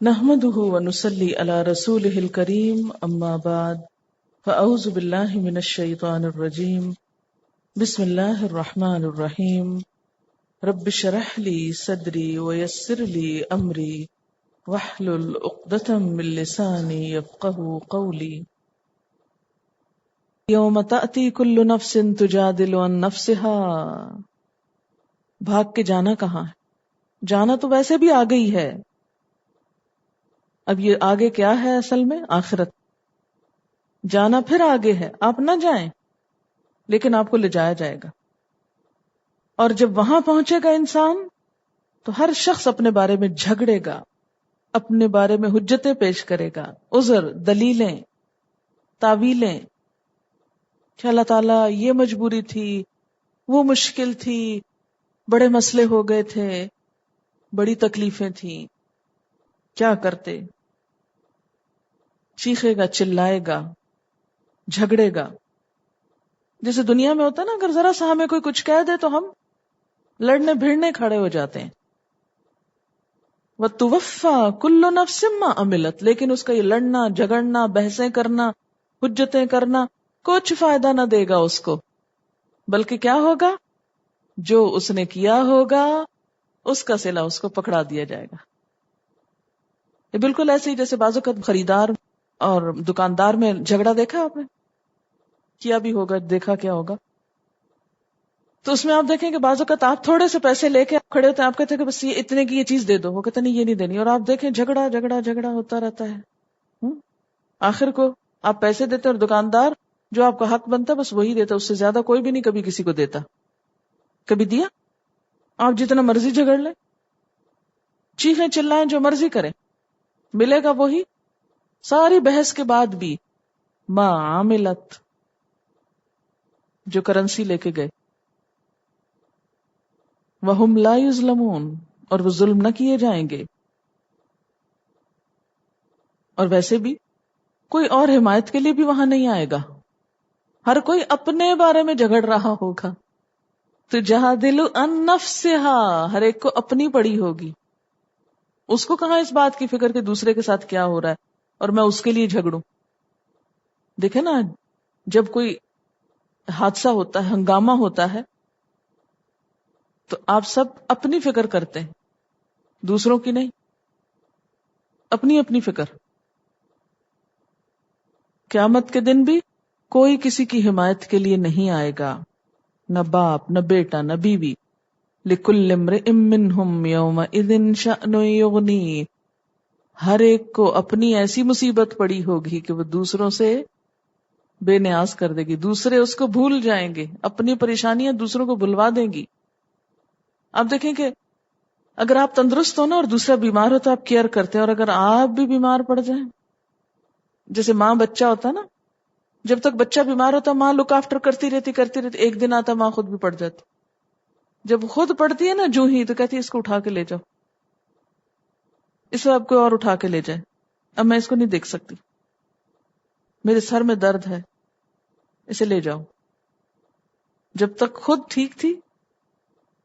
نحمده ونصلي على رسوله الكريم اما بعد فاعوذ بالله من الشيطان الرجيم بسم الله الرحمن الرحيم رب اشرح لي صدري ويسر لي امري واحلل عقدة من لساني يفقهوا قولي يوم تأتي كل نفس تجادل عن نفسها. بھاگ کے جانا کہاں ہے؟ جانا تو ویسے بھی آ گئی ہے. اب یہ آگے کیا ہے اصل میں؟ آخرت. جانا پھر آگے ہے، آپ نہ جائیں لیکن آپ کو لے جایا جائے گا. اور جب وہاں پہنچے گا انسان تو ہر شخص اپنے بارے میں جھگڑے گا، اپنے بارے میں حجتیں پیش کرے گا، عذر، دلیلیں، تعویلیں کہ اللہ تعالیٰ یہ مجبوری تھی، وہ مشکل تھی، بڑے مسئلے ہو گئے تھے، بڑی تکلیفیں تھیں، کیا کرتے؟ چیخے گا، چلائے گا، جھگڑے گا. جیسے دنیا میں ہوتا ہے نا، اگر ذرا سا ہمیں کوئی کچھ کہہ دے تو ہم لڑنے بھیڑنے کھڑے ہو جاتے ہیں. وَتُوَفَّى كُلُّ نَفْسٍ مَّا عَمِلَتْ، لیکن اس کا یہ لڑنا، جھگڑنا، بحثیں کرنا، حجتیں کرنا کچھ فائدہ نہ دے گا اس کو، بلکہ کیا ہوگا؟ جو اس نے کیا ہوگا اس کا صلہ اس کو پکڑا دیا جائے گا. یہ بالکل ایسے ہی جیسے بعض اوقات خریدار اور دکاندار میں جھگڑا دیکھا آپ نے؟ کیا بھی ہوگا، دیکھا کیا ہوگا. تو اس میں آپ دیکھیں کہ بعض اوقات آپ تھوڑے سے پیسے لے کے کھڑے ہوتے ہیں، آپ کہتے ہیں کہ بس یہ اتنے کی یہ چیز دے دو، وہ کہتے نہیں یہ نہیں دینی، اور آپ دیکھیں جھگڑا جھگڑا جھگڑا ہوتا رہتا ہے. آخر کو آپ پیسے دیتے اور دکاندار جو آپ کا حق بنتا ہے بس وہی دیتا، اس سے زیادہ کوئی بھی نہیں کبھی کسی کو دیتا. کبھی دیا؟ آپ جتنا مرضی جھگڑ لیں، چیخیں چلائیں، جو مرضی کریں، ملے گا وہی. ساری بحث کے بعد بھی ما عاملت، جو کرنسی لے کے گئے، وَهُمْ لَا يُظْلَمُونَ، اور وہ ظلم نہ کیے جائیں گے. اور ویسے بھی کوئی اور حمایت کے لیے بھی وہاں نہیں آئے گا، ہر کوئی اپنے بارے میں جھگڑ رہا ہوگا. تجادل عن نفسها، ہر ایک کو اپنی پڑی ہوگی. اس کو کہاں اس بات کی فکر کہ دوسرے کے ساتھ کیا ہو رہا ہے اور میں اس کے لیے جھگڑوں. دیکھیں نا، جب کوئی حادثہ ہوتا ہے، ہنگامہ ہوتا ہے، تو آپ سب اپنی فکر کرتے ہیں، دوسروں کی نہیں، اپنی اپنی فکر. قیامت کے دن بھی کوئی کسی کی حمایت کے لیے نہیں آئے گا، نہ باپ، نہ بیٹا، نہ بیوی. لِكُلِّ امْرِئٍ مِّنْهُمْ يَوْمَئِذٍ شَأْنٌ يُغْنِيهِ، ہر ایک کو اپنی ایسی مصیبت پڑی ہوگی کہ وہ دوسروں سے بے نیاز کر دے گی، دوسرے اس کو بھول جائیں گے، اپنی پریشانیاں دوسروں کو بھلوا دیں گی. آپ دیکھیں کہ اگر آپ تندرست ہو نا اور دوسرا بیمار ہو تو آپ کیئر کرتے ہیں، اور اگر آپ بھی بیمار پڑ جائیں، جیسے ماں بچہ ہوتا نا، جب تک بچہ بیمار ہوتا ماں لک آفٹر کرتی رہتی، ایک دن آتا ماں خود بھی پڑ جاتی. جب خود پڑتی ہے نا جو ہی، تو کہتی ہے اس کو اٹھا کے لے جاؤ، اس کو اب کوئی اور اٹھا کے لے جائے، اب میں اس کو نہیں دیکھ سکتی، میرے سر میں درد ہے، اسے لے جاؤ. جب تک خود ٹھیک تھی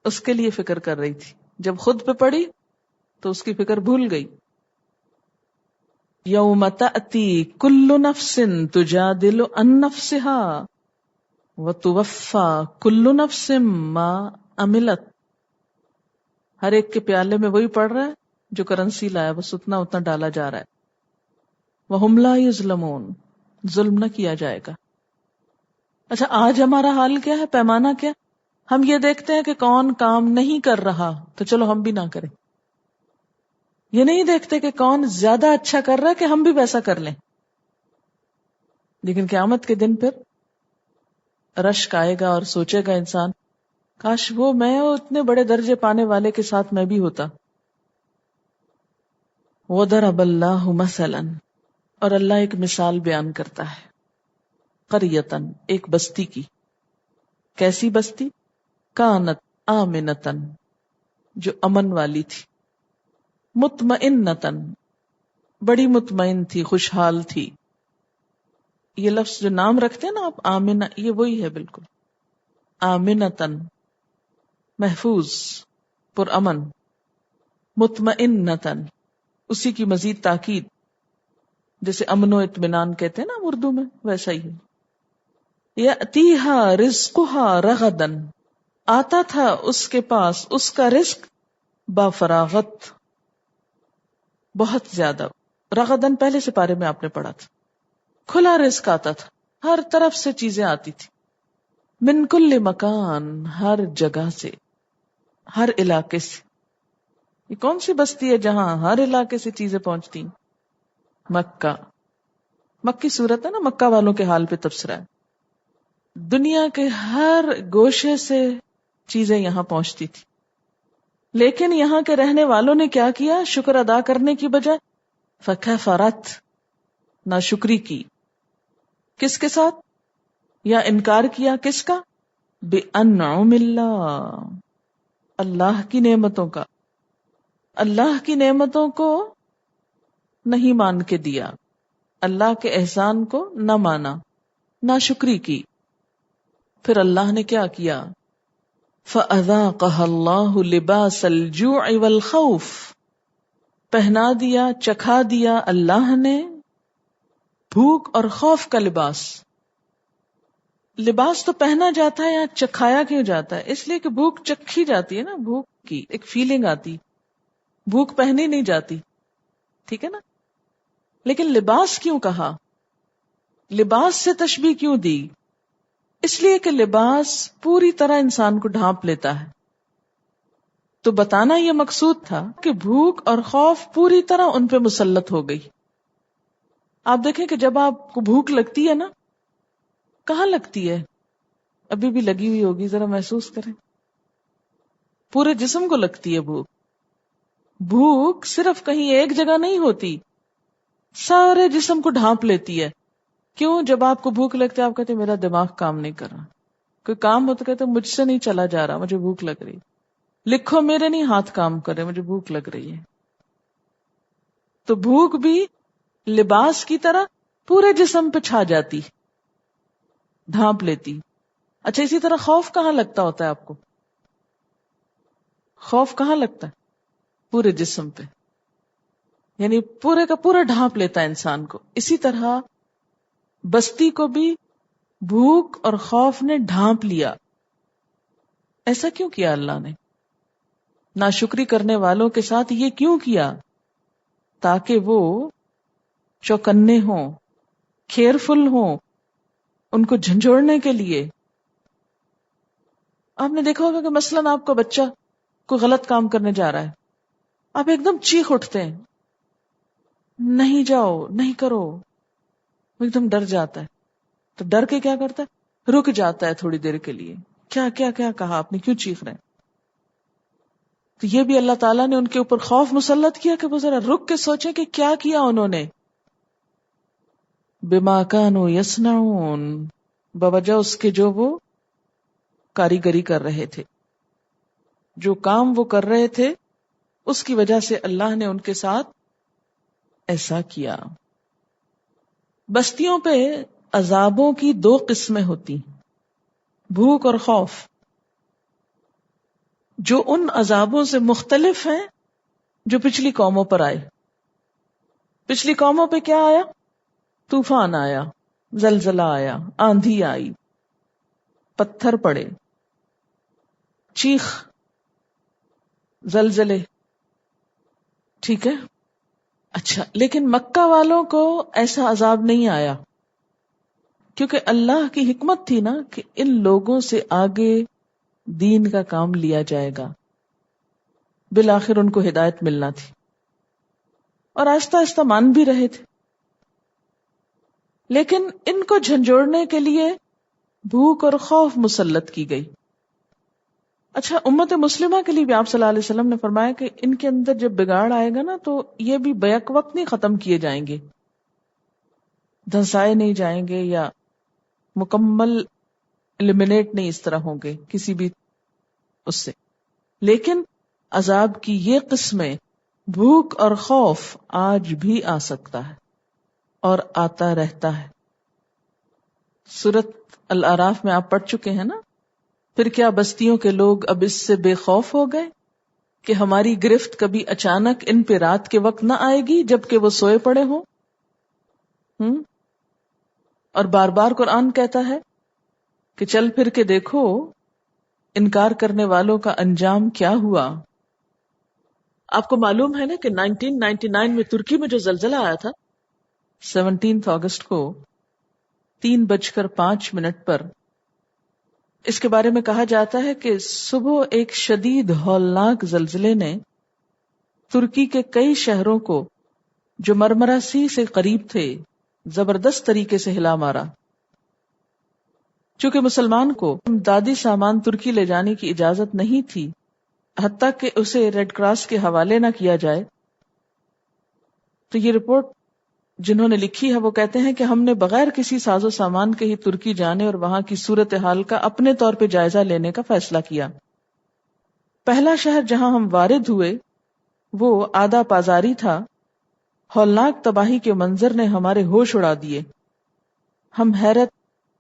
اس کے لیے فکر کر رہی تھی، جب خود پہ پڑی تو اس کی فکر بھول گئی. یوم تأتی کل نفس تجادل عن نفسها وتوفی کل نفس ما عملت. ہر ایک کے پیالے میں وہی پڑ رہا ہے جو کرنسی لایا، بس اتنا اتنا ڈالا جا رہا ہے. وَهُمْ لَا يُظْلَمُونَ، ظلم نہ کیا جائے گا. اچھا، آج ہمارا حال کیا ہے؟ پیمانہ کیا؟ ہم یہ دیکھتے ہیں کہ کون کام نہیں کر رہا تو چلو ہم بھی نہ کریں. یہ نہیں دیکھتے کہ کون زیادہ اچھا کر رہا ہے کہ ہم بھی ویسا کر لیں. لیکن قیامت کے دن پھر رشک آئے گا اور سوچے گا انسان، کاش وہ میں اتنے بڑے درجے پانے والے کے ساتھ میں بھی ہوتا. وَضَرَبَ اللَّهُ مَثَلًا، اور اللہ ایک مثال بیان کرتا ہے، قریتن، ایک بستی کی. کیسی بستی؟ کانت آمنتن، جو امن والی تھی، مطمئنتن، بڑی مطمئن تھی، خوشحال تھی. یہ لفظ جو نام رکھتے ہیں نا آپ، آمنہ، یہ وہی ہے بالکل. آمنتن، محفوظ، پر امن. مطمئنتن، اسی کی مزید تاکید، جیسے امن و اطمینان کہتے ہیں نا اردو میں، ویسا ہی ہے. یأتیہا رزقہا رغدن، آتا تھا اس کے پاس اس کا رزق با فراغت، بہت زیادہ. رغدن پہلے سپارے میں آپ نے پڑھا تھا، کھلا رزق آتا تھا، ہر طرف سے چیزیں آتی تھی. من کل مکان، ہر جگہ سے، ہر علاقے سے. یہ کون سی بستی ہے جہاں ہر علاقے سے چیزیں پہنچتی ہیں؟ مکہ. مکی صورت ہے نا، مکہ والوں کے حال پہ تبصرہ ہے. دنیا کے ہر گوشے سے چیزیں یہاں پہنچتی تھی، لیکن یہاں کے رہنے والوں نے کیا کیا؟ شکر ادا کرنے کی بجائے فکفرت، ناشکری کی. کس کے ساتھ؟ یا انکار کیا کس کا؟ بِأَنْعُمِ اللَّهِ، اللہ کی نعمتوں کا. اللہ کی نعمتوں کو نہیں مان کے دیا، اللہ کے احسان کو نہ مانا، ناشکری کی. پھر اللہ نے کیا کیا؟ فَأَذَاقَهَا اللَّهُ لِبَاسَ الْجُوعِ وَالْخَوْفِ، پہنا دیا، چکھا دیا اللہ نے بھوک اور خوف کا لباس. لباس تو پہنا جاتا ہے، یا چکھایا کیوں جاتا ہے؟ اس لیے کہ بھوک چکھی جاتی ہے نا، بھوک کی ایک فیلنگ آتی، بھوک پہنی نہیں جاتی، ٹھیک ہے نا. لیکن لباس کیوں کہا؟ لباس سے تشبیہ کیوں دی؟ اس لیے کہ لباس پوری طرح انسان کو ڈھانپ لیتا ہے. تو بتانا یہ مقصود تھا کہ بھوک اور خوف پوری طرح ان پہ مسلط ہو گئی. آپ دیکھیں کہ جب آپ کو بھوک لگتی ہے نا، کہاں لگتی ہے؟ ابھی بھی لگی ہوئی ہوگی، ذرا محسوس کریں. پورے جسم کو لگتی ہے بھوک. بھوک صرف کہیں ایک جگہ نہیں ہوتی، سارے جسم کو ڈھانپ لیتی ہے. کیوں؟ جب آپ کو بھوک لگتی ہے آپ کہتے ہیں میرا دماغ کام نہیں کر رہا، کوئی کام ہوتا کہتے مجھ سے نہیں چلا جا رہا، مجھے بھوک لگ رہی. لکھو میرے نہیں ہاتھ کام کر رہے، مجھے بھوک لگ رہی ہے. تو بھوک بھی لباس کی طرح پورے جسم پہ چھا جاتی، ڈھانپ لیتی. اچھا، اسی طرح خوف کہاں لگتا ہوتا ہے آپ کو؟ خوف کہاں لگتا ہے؟ پورے جسم پہ، یعنی پورے کا پورا ڈھانپ لیتا ہے انسان کو. اسی طرح بستی کو بھی بھوک اور خوف نے ڈھانپ لیا. ایسا کیوں کیا اللہ نے؟ ناشکری کرنے والوں کے ساتھ یہ کیوں کیا؟ تاکہ وہ چوکنے ہوں، کیئرفل ہوں، ان کو جھنجھوڑنے کے لیے. آپ نے دیکھا ہوگا کہ مثلاً آپ کا بچہ کوئی غلط کام کرنے جا رہا ہے، آپ ایک دم چیخ اٹھتے ہیں، نہیں جاؤ، نہیں کرو. وہ ایک دم ڈر جاتا ہے، تو ڈر کے کیا کرتا ہے؟ رک جاتا ہے تھوڑی دیر کے لیے. کیا کیا کیا کہا آپ نے، کیوں چیخ رہے ہیں؟ تو یہ بھی اللہ تعالیٰ نے ان کے اوپر خوف مسلط کیا کہ وہ ذرا رک کے سوچیں کہ کیا کیا انہوں نے. بما کانوا یصنعون، بوجہ اس کے جو وہ کاریگری کر رہے تھے، جو کام وہ کر رہے تھے اس کی وجہ سے اللہ نے ان کے ساتھ ایسا کیا. بستیوں پہ عذابوں کی دو قسمیں ہوتی ہیں، بھوک اور خوف، جو ان عذابوں سے مختلف ہیں جو پچھلی قوموں پر آئے. پچھلی قوموں پہ کیا آیا؟ طوفان آیا، زلزلہ آیا، آندھی آئی، پتھر پڑے، چیخ، زلزلے، ٹھیک ہے. اچھا، لیکن مکہ والوں کو ایسا عذاب نہیں آیا، کیونکہ اللہ کی حکمت تھی نا کہ ان لوگوں سے آگے دین کا کام لیا جائے گا، بالآخر ان کو ہدایت ملنا تھی، اور آہستہ آہستہ مان بھی رہے تھے. لیکن ان کو جھنجھوڑنے کے لیے بھوک اور خوف مسلط کی گئی. اچھا، امت مسلمہ کے لیے بھی آپ صلی اللہ علیہ وسلم نے فرمایا کہ ان کے اندر جب بگاڑ آئے گا نا تو یہ بھی بیک وقت نہیں ختم کیے جائیں گے، دھنسائے نہیں جائیں گے، یا مکمل ایلیمنیٹ نہیں اس طرح ہوں گے کسی بھی اس سے. لیکن عذاب کی یہ قسمیں، بھوک اور خوف، آج بھی آ سکتا ہے اور آتا رہتا ہے. سورۃ الاعراف میں آپ پڑھ چکے ہیں نا. پھر کیا بستیوں کے لوگ اب اس سے بے خوف ہو گئے؟ کہ ہماری گرفت کبھی اچانک ان پہ رات کے وقت نہ آئے گی جبکہ وہ سوئے پڑے ہوں. اور بار بار قرآن کہتا ہے کہ چل پھر کے دیکھو انکار کرنے والوں کا انجام کیا ہوا. آپ کو معلوم ہے نا کہ 1999 میں ترکی میں جو زلزلہ آیا تھا 17 اگست کو 3:05 پر، اس کے بارے میں کہا جاتا ہے کہ صبح ایک شدید ہولناک زلزلے نے ترکی کے کئی شہروں کو جو مرمرا سی سے قریب تھے زبردست طریقے سے ہلا مارا. چونکہ مسلمان کو امدادی سامان ترکی لے جانے کی اجازت نہیں تھی حتیٰ کہ اسے ریڈ کراس کے حوالے نہ کیا جائے، تو یہ رپورٹ جنہوں نے لکھی ہے وہ کہتے ہیں کہ ہم نے بغیر کسی ساز و سامان کے ہی ترکی جانے اور وہاں کی صورتحال کا اپنے طور پہ جائزہ لینے کا فیصلہ کیا. پہلا شہر جہاں ہم وارد ہوئے وہ آدھا پازاری تھا. ہولناک تباہی کے منظر نے ہمارے ہوش اڑا دیے. ہم حیرت،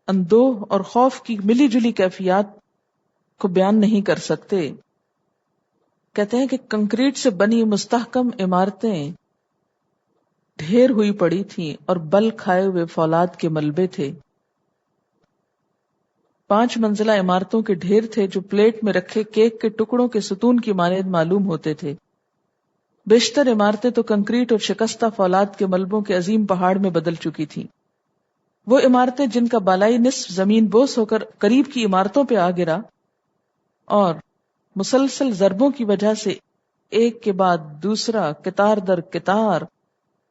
اندوہ اور خوف کی ملی جلی کیفیات کو بیان نہیں کر سکتے. کہتے ہیں کہ کنکریٹ سے بنی مستحکم عمارتیں ڈھیر ہوئی پڑی تھیں اور بل کھائے ہوئے فولاد کے ملبے تھے. 5 منزلہ عمارتوں کے ڈھیر تھے جو پلیٹ میں رکھے کیک کے ٹکڑوں کے ستون کی مانند معلوم ہوتے تھے. بیشتر عمارتیں تو کنکریٹ اور شکستہ فولاد کے ملبوں کے عظیم پہاڑ میں بدل چکی تھیں. وہ عمارتیں جن کا بالائی نصف زمین بوس ہو کر قریب کی عمارتوں پہ آ گرا اور مسلسل ضربوں کی وجہ سے ایک کے بعد دوسرا قطار در قطار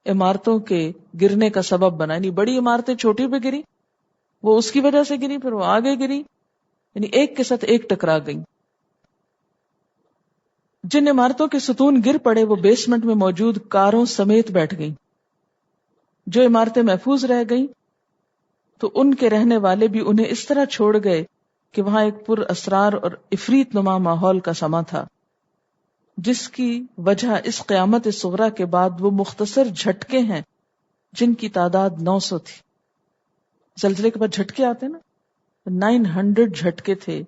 عمارتوں کے گرنے کا سبب بنا. یعنی بڑی عمارتیں چھوٹی پہ گری، وہ اس کی وجہ سے گری، پھر وہ آگے گری، یعنی ایک کے ساتھ ایک ٹکرا گئی. جن عمارتوں کے ستون گر پڑے وہ بیسمنٹ میں موجود کاروں سمیت بیٹھ گئیں. جو عمارتیں محفوظ رہ گئیں تو ان کے رہنے والے بھی انہیں اس طرح چھوڑ گئے کہ وہاں ایک پر اسرار اور عفریت نما ماحول کا سما تھا، جس کی وجہ اس قیامت صغریٰ کے بعد وہ مختصر جھٹکے ہیں جن کی تعداد 900 تھی. زلزلے کے بعد جھٹکے آتے نا، 900 جھٹکے تھے،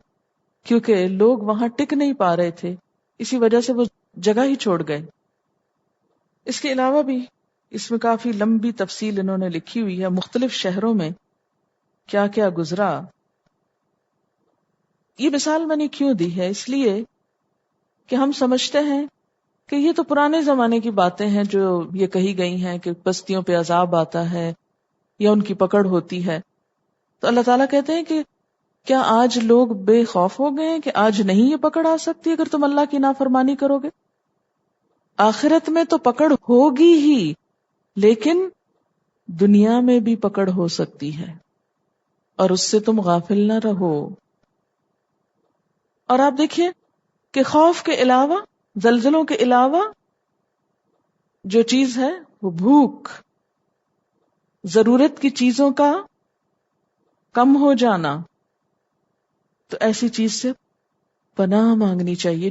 کیونکہ لوگ وہاں ٹک نہیں پا رہے تھے، اسی وجہ سے وہ جگہ ہی چھوڑ گئے. اس کے علاوہ بھی اس میں کافی لمبی تفصیل انہوں نے لکھی ہوئی ہے، مختلف شہروں میں کیا کیا گزرا. یہ مثال میں نے کیوں دی ہے؟ اس لیے کہ ہم سمجھتے ہیں کہ یہ تو پرانے زمانے کی باتیں ہیں جو یہ کہی گئی ہیں کہ بستیوں پہ عذاب آتا ہے یا ان کی پکڑ ہوتی ہے. تو اللہ تعالیٰ کہتے ہیں کہ کیا آج لوگ بے خوف ہو گئے ہیں کہ آج نہیں یہ پکڑ آ سکتی اگر تم اللہ کی نافرمانی کرو گے؟ آخرت میں تو پکڑ ہوگی ہی، لیکن دنیا میں بھی پکڑ ہو سکتی ہے اور اس سے تم غافل نہ رہو. اور آپ دیکھیے کہ خوف کے علاوہ، زلزلوں کے علاوہ جو چیز ہے وہ بھوک، ضرورت کی چیزوں کا کم ہو جانا. تو ایسی چیز سے پناہ مانگنی چاہیے.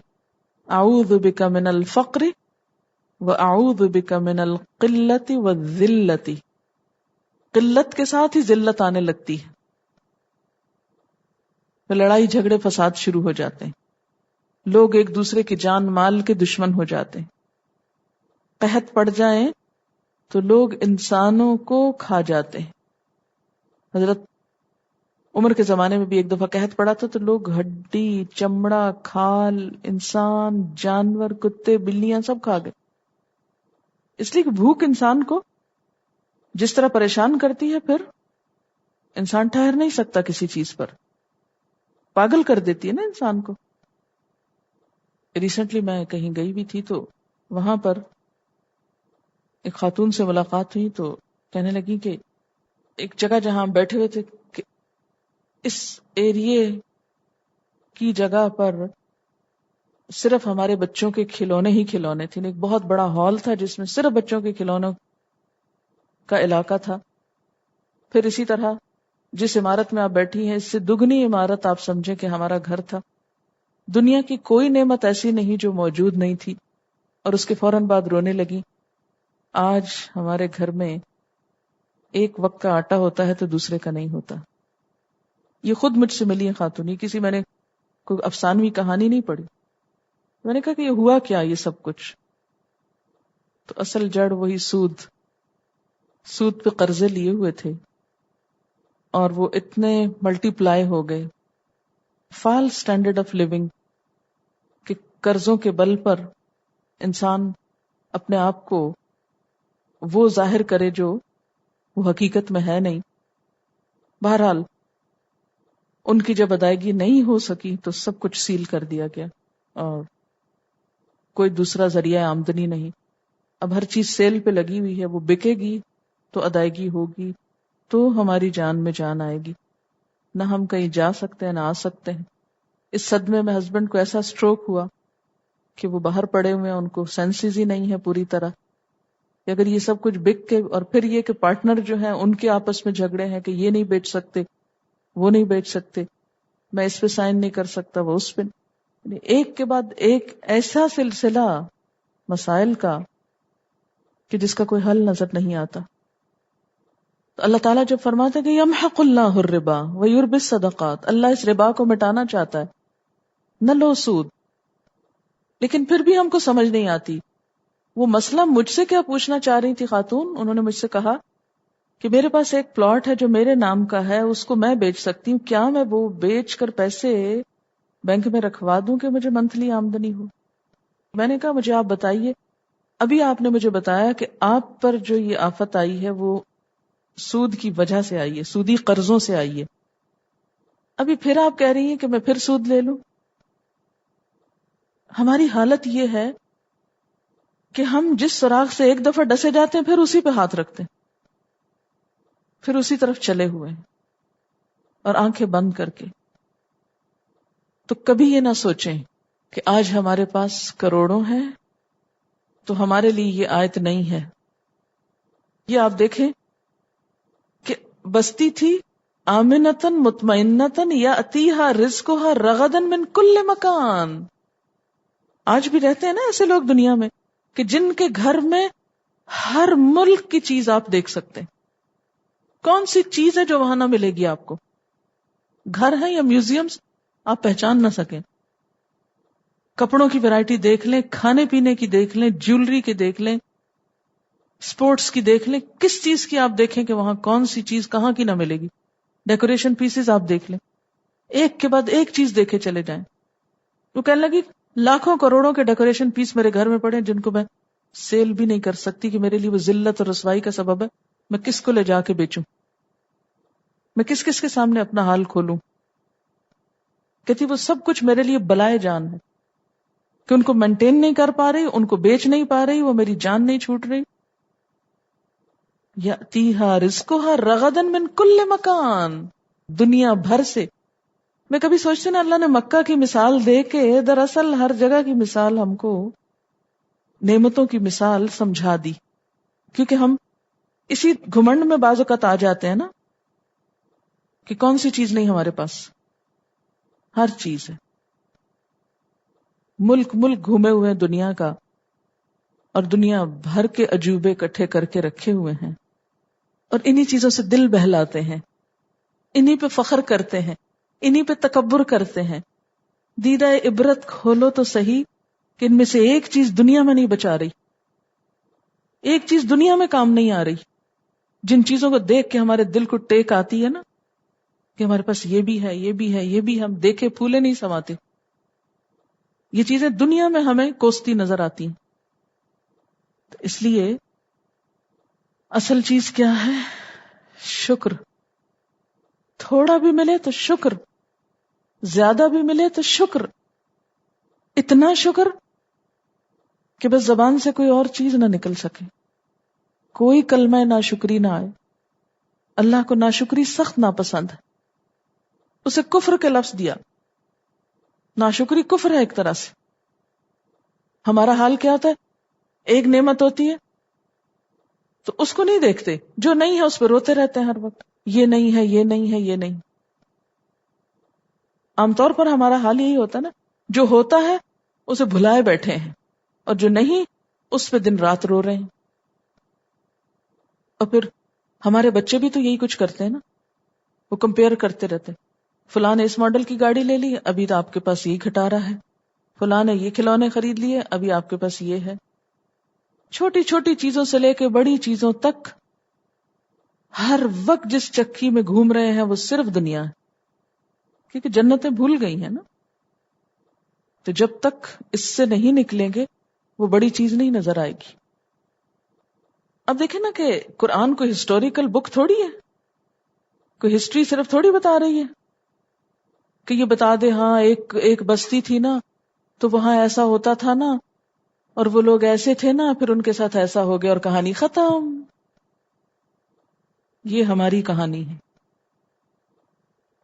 اعوذ بک من الفقر واعوذ بک من القلۃ والذلۃ. قلت کے ساتھ ہی ذلت آنے لگتی ہے، تو لڑائی جھگڑے فساد شروع ہو جاتے ہیں، لوگ ایک دوسرے کے جان مال کے دشمن ہو جاتے ہیں. قحط پڑ جائیں تو لوگ انسانوں کو کھا جاتے ہیں. حضرت عمر کے زمانے میں بھی ایک دفعہ قحط پڑا تھا تو لوگ ہڈی، چمڑا، کھال، انسان، جانور، کتے، بلیاں سب کھا گئے. اس لیے کہ بھوک انسان کو جس طرح پریشان کرتی ہے، پھر انسان ٹھہر نہیں سکتا کسی چیز پر، پاگل کر دیتی ہے نا انسان کو. ریسنٹلی میں کہیں گئی بھی تھی تو وہاں پر ایک خاتون سے ملاقات ہوئی تو کہنے لگی کہ ایک جگہ جہاں ہم بیٹھے ہوئے تھے کہ اس ایریے کی جگہ پر صرف ہمارے بچوں کے کھلونے ہی کھلونے تھے. ایک بہت بڑا ہال تھا جس میں صرف بچوں کے کھلونوں کا علاقہ تھا. پھر اسی طرح جس عمارت میں آپ بیٹھی ہیں اس سے دگنی عمارت آپ سمجھیں کہ ہمارا گھر تھا. دنیا کی کوئی نعمت ایسی نہیں جو موجود نہیں تھی. اور اس کے فوراً بعد رونے لگی. آج ہمارے گھر میں ایک وقت کا آٹا ہوتا ہے تو دوسرے کا نہیں ہوتا. یہ خود مجھ سے ملی ہے خاتون، کسی میں نے کوئی افسانوی کہانی نہیں پڑھی. میں نے کہا کہ یہ ہوا کیا یہ سب کچھ؟ تو اصل جڑ وہی سود پہ قرضے لیے ہوئے تھے، اور وہ اتنے ملٹی پلائی ہو گئے، فالس اسٹینڈرڈ آف لیونگ، کہ قرضوں کے بل پر انسان اپنے آپ کو وہ ظاہر کرے جو وہ حقیقت میں ہے نہیں. بہرحال ان کی جب ادائیگی نہیں ہو سکی تو سب کچھ سیل کر دیا گیا، اور کوئی دوسرا ذریعہ آمدنی نہیں. اب ہر چیز سیل پہ لگی ہوئی ہے، وہ بکے گی تو ادائیگی ہوگی، تو ہماری جان میں جان آئے گی. نہ ہم کہیں جا سکتے ہیں نہ آ سکتے ہیں. اس صدمے میں ہسبینڈ کو ایسا سٹروک ہوا کہ وہ باہر پڑے ہوئے ہیں، ان کو سینسز ہی نہیں ہے پوری طرح، کہ اگر یہ سب کچھ بک کے، اور پھر یہ کہ پارٹنر جو ہیں ان کے آپس میں جھگڑے ہیں کہ یہ نہیں بیچ سکتے، وہ نہیں بیچ سکتے، میں اس پہ سائن نہیں کر سکتا، وہ اس پہ. ایک کے بعد ایک ایسا سلسلہ مسائل کا کہ جس کا کوئی حل نظر نہیں آتا. تو اللہ تعالیٰ جب فرماتے کہ یمحق اللہ الربا ویربی الصدقات، اللہ اس ربا کو مٹانا چاہتا ہے، نہ لو سود. لیکن پھر بھی ہم کو سمجھ نہیں آتی. وہ مسئلہ مجھ سے کیا پوچھنا چاہ رہی تھی خاتون، انہوں نے مجھ سے کہا کہ میرے پاس ایک پلاٹ ہے جو میرے نام کا ہے، اس کو میں بیچ سکتی ہوں، کیا میں وہ بیچ کر پیسے بینک میں رکھوا دوں کہ مجھے منتھلی آمدنی ہو؟ میں نے کہا مجھے آپ بتائیے، ابھی آپ نے مجھے بتایا کہ آپ پر جو یہ آفت آئی ہے وہ سود کی وجہ سے آئی ہے، سودی قرضوں سے آئی ہے، ابھی پھر آپ کہہ رہی ہیں کہ میں پھر سود لے لوں. ہماری حالت یہ ہے کہ ہم جس سراغ سے ایک دفعہ ڈسے جاتے ہیں پھر اسی پہ ہاتھ رکھتے ہیں، پھر اسی طرف چلے ہوئے ہیں، اور آنکھیں بند کر کے. تو کبھی یہ نہ سوچیں کہ آج ہمارے پاس کروڑوں ہیں تو ہمارے لیے یہ آیت نہیں ہے. یہ آپ دیکھیں کہ بستی تھی آمنتن مطمئنتن یاتیہا رزقہا رغدن من کل مکان. آج بھی رہتے ہیں نا ایسے لوگ دنیا میں کہ جن کے گھر میں ہر ملک کی چیز آپ دیکھ سکتے ہیں. کون سی چیز ہے جو وہاں نہ ملے گی آپ کو؟ گھر ہے یا میوزیمز آپ پہچان نہ سکیں. کپڑوں کی ویرائٹی دیکھ لیں، کھانے پینے کی دیکھ لیں، جیولری کی دیکھ لیں، سپورٹس کی دیکھ لیں، کس چیز کی آپ دیکھیں کہ وہاں کون سی چیز کہاں کی نہ ملے گی. ڈیکوریشن پیسز آپ دیکھ لیں، ایک کے بعد ایک چیز دیکھے چلے جائیں. وہ کہنے لگی لاکھوں کروڑوں کے ڈیکوریشن پیس میرے گھر میں پڑے جن کو میں سیل بھی نہیں کر سکتی کہ میرے لیے وہ ذلت اور رسوائی کا سبب ہے. میں کس کو لے جا کے بیچوں؟ میں کس کس کے سامنے اپنا حال کھولوں؟ کہتی وہ سب کچھ میرے لیے بلائے جان ہے کہ ان کو مینٹین نہیں کر پا رہی، ان کو بیچ نہیں پا رہی، وہ میری جان نہیں چھوٹ رہی. یاتیہا رزقہا رغدن من کل مکان، دنیا بھر سے. میں کبھی سوچتی نا اللہ نے مکہ کی مثال دے کے دراصل ہر جگہ کی مثال ہم کو نعمتوں کی مثال سمجھا دی، کیونکہ ہم اسی گھمنڈ میں بعض اوقات آ جاتے ہیں نا کہ کون سی چیز نہیں ہمارے پاس، ہر چیز ہے. ملک گھومے ہوئے ہیں دنیا کا، اور دنیا بھر کے عجوبے اکٹھے کر کے رکھے ہوئے ہیں، اور انہی چیزوں سے دل بہلاتے ہیں، انہی پہ فخر کرتے ہیں، انہی پہ تکبر کرتے ہیں. دیدہ عبرت کھولو تو صحیح کہ ان میں سے ایک چیز دنیا میں نہیں بچا رہی، ایک چیز دنیا میں کام نہیں آ رہی. جن چیزوں کو دیکھ کے ہمارے دل کو ٹیک آتی ہے نا کہ ہمارے پاس یہ بھی ہے، یہ بھی ہے، یہ بھی، ہم دیکھے پھولے نہیں سماتے. یہ چیزیں دنیا میں ہمیں کوستی نظر آتی ہیں. تو اس لیے اصل چیز کیا ہے؟ شکر. تھوڑا بھی ملے تو شکر، زیادہ بھی ملے تو شکر. اتنا شکر کہ بس زبان سے کوئی اور چیز نہ نکل سکے، کوئی کلمہ ناشکری نہ آئے. اللہ کو ناشکری سخت ناپسند ہے. اسے کفر کے لفظ دیا. ناشکری کفر ہے ایک طرح سے. ہمارا حال کیا ہوتا ہے؟ ایک نعمت ہوتی ہے تو اس کو نہیں دیکھتے، جو نہیں ہے اس پہ روتے رہتے ہیں ہر وقت، یہ نہیں ہے، یہ نہیں ہے، یہ نہیں. عام طور پر ہمارا حال یہی ہوتا ہے نا، جو ہوتا ہے اسے بھلائے بیٹھے ہیں، اور جو نہیں اس پہ دن رات رو رہے ہیں. اور پھر ہمارے بچے بھی تو یہی کچھ کرتے ہیں نا، وہ کمپیئر کرتے رہتے ہیں. فلاں نے اس ماڈل کی گاڑی لے لی، ابھی تو آپ کے پاس یہی کھٹارا ہے. فلاں نے یہ کھلونے خرید لیے، ابھی آپ کے پاس یہ ہے. چھوٹی چھوٹی چیزوں سے لے کے بڑی چیزوں تک ہر وقت جس چکی میں گھوم رہے ہیں وہ صرف دنیا ہے، کیونکہ جنتیں بھول گئی ہیں نا. تو جب تک اس سے نہیں نکلیں گے وہ بڑی چیز نہیں نظر آئے گی. اب دیکھیں نا کہ قرآن کوئی ہسٹوریکل بک تھوڑی ہے، کوئی ہسٹری صرف تھوڑی بتا رہی ہے کہ یہ بتا دے ہاں ایک بستی تھی نا تو وہاں ایسا ہوتا تھا نا اور وہ لوگ ایسے تھے نا پھر ان کے ساتھ ایسا ہو گیا اور کہانی ختم. یہ ہماری کہانی ہے،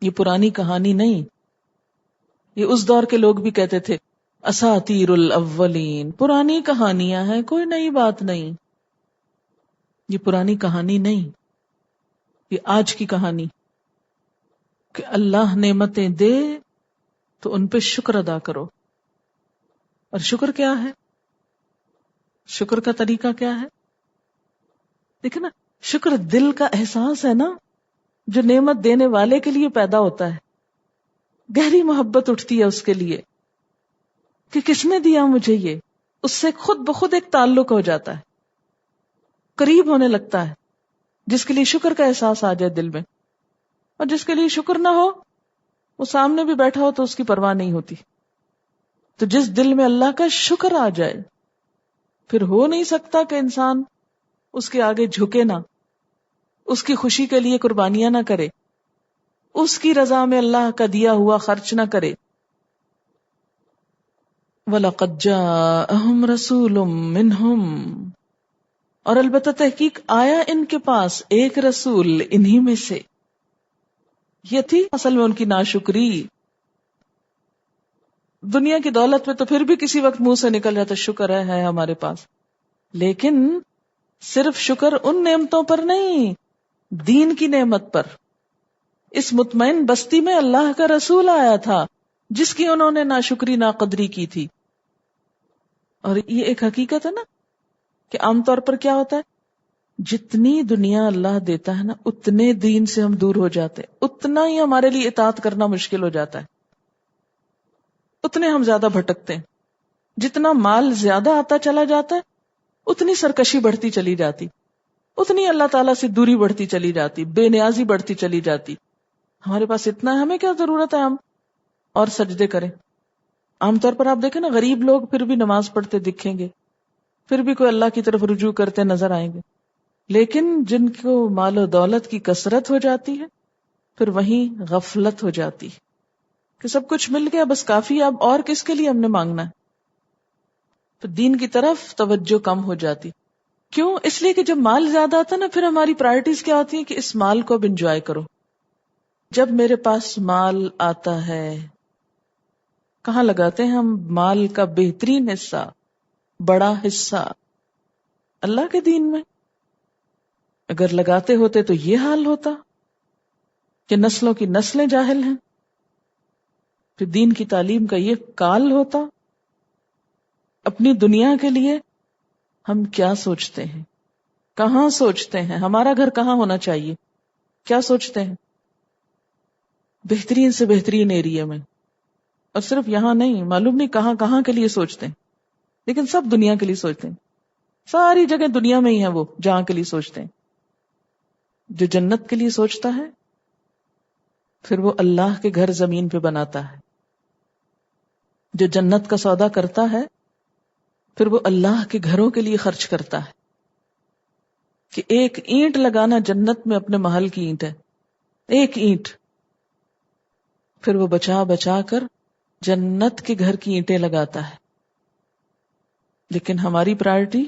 یہ پرانی کہانی نہیں. یہ اس دور کے لوگ بھی کہتے تھے اساطیر الاولین، پرانی کہانیاں ہیں، کوئی نئی بات نہیں. یہ پرانی کہانی نہیں، یہ آج کی کہانی کہ اللہ نعمتیں دے تو ان پہ شکر ادا کرو. اور شکر کیا ہے؟ شکر کا طریقہ کیا ہے؟ دیکھیں نا، شکر دل کا احساس ہے نا جو نعمت دینے والے کے لیے پیدا ہوتا ہے. گہری محبت اٹھتی ہے اس کے لیے کہ کس نے دیا مجھے یہ. اس سے خود بخود ایک تعلق ہو جاتا ہے، قریب ہونے لگتا ہے. جس کے لیے شکر کا احساس آ جائے دل میں، اور جس کے لیے شکر نہ ہو وہ سامنے بھی بیٹھا ہو تو اس کی پرواہ نہیں ہوتی. تو جس دل میں اللہ کا شکر آ جائے پھر ہو نہیں سکتا کہ انسان اس کے آگے جھکے نہ، اس کی خوشی کے لیے قربانیاں نہ کرے، اس کی رضا میں اللہ کا دیا ہوا خرچ نہ کرے. وَلَقَدْ جَاءَهُمْ رَسُولٌ مِّنْهُمْ، اور البتہ تحقیق آیا ان کے پاس ایک رسول انہی میں سے. یہ تھی اصل میں ان کی ناشکری. دنیا کی دولت میں تو پھر بھی کسی وقت منہ سے نکل جاتا شکر ہے ہمارے پاس، لیکن صرف شکر ان نعمتوں پر نہیں، دین کی نعمت پر. اس مطمئن بستی میں اللہ کا رسول آیا تھا جس کی انہوں نے ناشکری ناقدری کی تھی. اور یہ ایک حقیقت ہے نا کہ عام طور پر کیا ہوتا ہے، جتنی دنیا اللہ دیتا ہے نا اتنے دین سے ہم دور ہو جاتے، اتنا ہی ہمارے لیے اطاعت کرنا مشکل ہو جاتا ہے، اتنے ہم زیادہ بھٹکتے ہیں. جتنا مال زیادہ آتا چلا جاتا ہے اتنی سرکشی بڑھتی چلی جاتی، اتنی اللہ تعالیٰ سے دوری بڑھتی چلی جاتی، بے نیازی بڑھتی چلی جاتی. ہمارے پاس اتنا ہے، ہمیں کیا ضرورت ہے ہم اور سجدے کریں. عام طور پر آپ دیکھیں نا غریب لوگ پھر بھی نماز پڑھتے دکھیں گے، پھر بھی کوئی اللہ کی طرف رجوع کرتے نظر آئیں گے. لیکن جن کو مال و دولت کی کثرت ہو جاتی ہے پھر وہیں غفلت ہو جاتی کہ سب کچھ مل گیا بس کافی، اب اور کس کے لیے ہم نے مانگنا ہے. تو دین کی طرف توجہ کم ہو جاتی. کیوں؟ اس لیے کہ جب مال زیادہ آتا ہے نا پھر ہماری پرائرٹیز کیا ہوتی ہیں کہ اس مال کو اب انجوائے کرو. جب میرے پاس مال آتا ہے کہاں لگاتے ہیں ہم مال کا بہترین حصہ، بڑا حصہ اللہ کے دین میں. اگر لگاتے ہوتے تو یہ حال ہوتا کہ نسلوں کی نسلیں جاہل ہیں. پھر دین کی تعلیم کا یہ کال ہوتا. اپنی دنیا کے لیے ہم کیا سوچتے ہیں، کہاں سوچتے ہیں، ہمارا گھر کہاں ہونا چاہیے، کیا سوچتے ہیں؟ بہترین سے بہترین ایریا میں، اور صرف یہاں نہیں، معلوم نہیں کہاں کہاں کے لیے سوچتے ہیں، لیکن سب دنیا کے لیے سوچتے ہیں. ساری جگہ دنیا میں ہی ہے وہ جہاں کے لیے سوچتے ہیں. جو جنت کے لیے سوچتا ہے پھر وہ اللہ کے گھر زمین پہ بناتا ہے. جو جنت کا سودا کرتا ہے پھر وہ اللہ کے گھروں کے لیے خرچ کرتا ہے. کہ ایک اینٹ لگانا جنت میں اپنے محل کی اینٹ ہے، ایک اینٹ، پھر وہ بچا بچا کر جنت کے گھر کی اینٹیں لگاتا ہے. لیکن ہماری پرائرٹی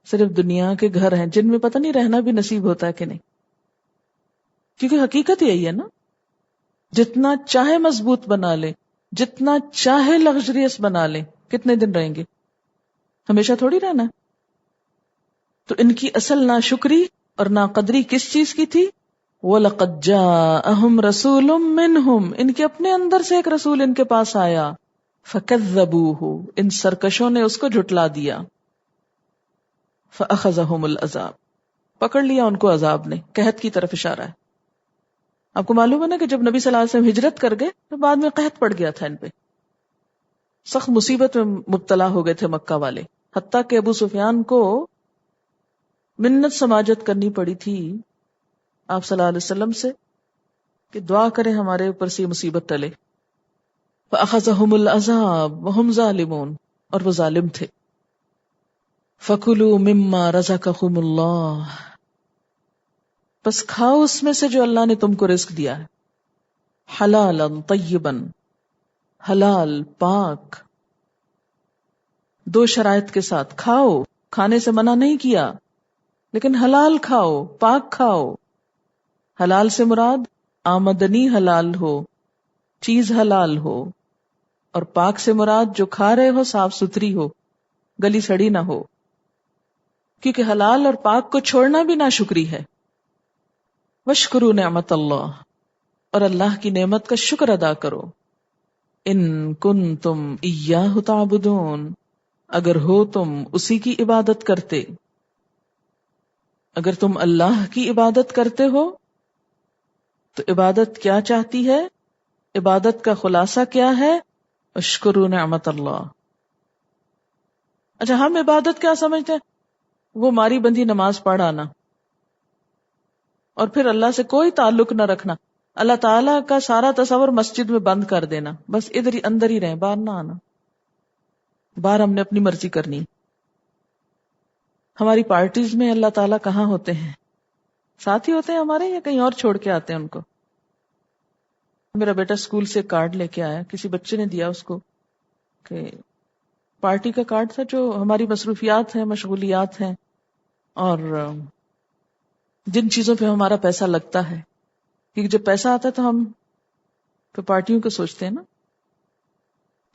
صرف دنیا کے گھر ہیں جن میں پتہ نہیں رہنا بھی نصیب ہوتا ہے کہ نہیں. کیونکہ حقیقت یہی ہے نا، جتنا چاہے مضبوط بنا لے، جتنا چاہے لگژریس بنا لے، کتنے دن رہیں گے؟ ہمیشہ تھوڑی رہنا. تو ان کی اصل ناشکری اور ناقدری کس چیز کی تھی؟ وَلَقَدْ جَاءَهُمْ رَسُولٌ مِّنْهُمْ، ان کے اپنے اندر سے ایک رسول ان کے پاس آیا. فَكَذَّبُوهُ، ان سرکشوں نے اس کو جھٹلا دیا. فَأَخَذَهُمُ الْعَذَابُ، پکڑ لیا ان کو عذاب نے. قحط کی طرف اشارہ ہے. آپ کو معلوم ہے نا کہ جب نبی صلی اللہ علیہ وسلم ہجرت کر گئے تو بعد میں قحط پڑ گیا تھا ان پہ. سخت مصیبت میں مبتلا ہو گئے تھے مکہ والے، حتیٰ کہ ابو سفیان کو منت سماجت کرنی پڑی تھی آپ صلی اللہ علیہ وسلم سے کہ دعا کریں ہمارے اوپر سے یہ مصیبت ٹلے. فَأَخَذَهُمُ الْعَذَابُ وَهُمْ ظَالِمُونَ، اور وہ ظالم تھے. فَكُلُوا مِمَّا رَزَقَكُمُ اللَّهُ، بس کھاؤ اس میں سے جو اللہ نے تم کو رزق دیا ہے، حلالا طیبا، حلال پاک. دو شرائط کے ساتھ کھاؤ، کھانے سے منع نہیں کیا، لیکن حلال کھاؤ، پاک کھاؤ. حلال سے مراد آمدنی حلال ہو، چیز حلال ہو، اور پاک سے مراد جو کھا رہے ہو صاف ستھری ہو، گلی سڑی نہ ہو، کیونکہ حلال اور پاک کو چھوڑنا بھی ناشکری ہے. واشکروا نعمت اللہ، اور اللہ کی نعمت کا شکر ادا کرو. ان کنتم ایاہ تعبدون، اگر ہو تم اسی کی عبادت کرتے. اگر تم اللہ کی عبادت کرتے ہو تو عبادت کیا چاہتی ہے؟ عبادت کا خلاصہ کیا ہے؟ اشکروا نعمت اللہ. اچھا، ہم عبادت کیا سمجھتے ہیں؟ وہ ماری بندھی نماز پڑھ آنا اور پھر اللہ سے کوئی تعلق نہ رکھنا، اللہ تعالیٰ کا سارا تصور مسجد میں بند کر دینا، بس ادھر ہی اندر ہی رہیں، باہر نہ آنا. باہر ہم نے اپنی مرضی کرنی. ہماری پارٹیز میں اللہ تعالیٰ کہاں ہوتے ہیں؟ ساتھ ہی ہوتے ہیں ہمارے، یا کہیں اور چھوڑ کے آتے ہیں ان کو؟ میرا بیٹا اسکول سے کارڈ لے کے آیا، کسی بچے نے دیا اس کو، کہ پارٹی کا کارڈ تھا جو ہماری مصروفیات ہیں، مشغولیات ہیں، اور جن چیزوں پہ ہمارا پیسہ لگتا ہے، کیونکہ جب پیسہ آتا ہے تو ہم پہ پارٹیوں کو سوچتے ہیں نا.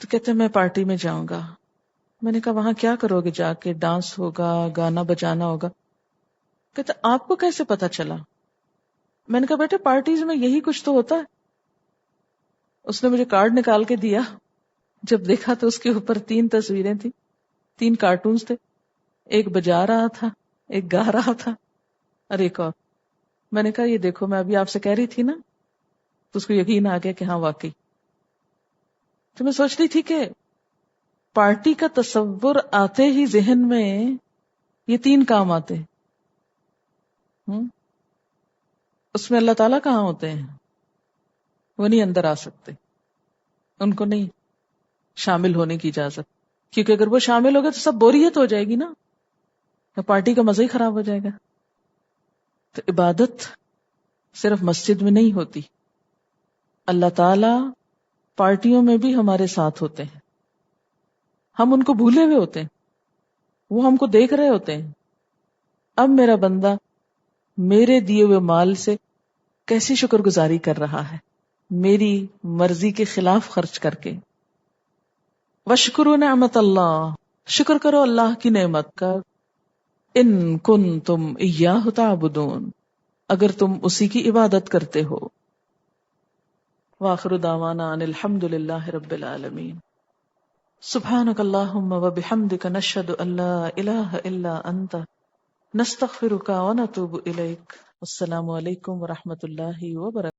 تو کہتے ہیں میں پارٹی میں جاؤں گا. میں نے کہا وہاں کیا کرو گے جا کے؟ ڈانس ہوگا، گانا بجانا ہوگا. کہتے آپ کو کیسے پتا چلا؟ میں نے کہا بیٹے پارٹیز میں یہی کچھ تو ہوتا ہے. اس نے مجھے کارڈ نکال کے دیا، جب دیکھا تو اس کے اوپر 3 تصویریں تھیں، 3 کارٹونز تھے، ایک بجا رہا تھا، ایک گا رہا تھا، اور ایک اور. میں نے کہا یہ دیکھو میں ابھی آپ سے کہہ رہی تھی نا. تو اس کو یقین آ گیا کہ ہاں واقعی. تو میں سوچ رہی تھی کہ پارٹی کا تصور آتے ہی ذہن میں یہ 3 کام آتے ہیں. اس میں اللہ تعالیٰ کہاں ہوتے ہیں؟ وہ نہیں اندر آ سکتے، ان کو نہیں شامل ہونے کی اجازت، کیونکہ اگر وہ شامل ہو گئے تو سب بوریت ہو جائے گی نا، پارٹی کا مزہ ہی خراب ہو جائے گا. تو عبادت صرف مسجد میں نہیں ہوتی، اللہ تعالیٰ پارٹیوں میں بھی ہمارے ساتھ ہوتے ہیں. ہم ان کو بھولے ہوئے ہوتے ہیں، وہ ہم کو دیکھ رہے ہوتے ہیں. اب میرا بندہ میرے دیے ہوئے مال سے کیسی شکر گزاری کر رہا ہے، میری مرضی کے خلاف خرچ کر کے. واشکروا نعمت اللہ، شکر کرو اللہ کی نعمت کا. ان کنتم ایاہ تعبدون، اگر تم اسی کی عبادت کرتے ہو. وآخر دعوانا ان الحمد للہ رب العالمین. سبحانک اللہم وبحمدک نشہد ان لا الہ الا انت نستغفرک ونتوب الیک. السلام علیکم ورحمۃ اللہ وبرکاتہ.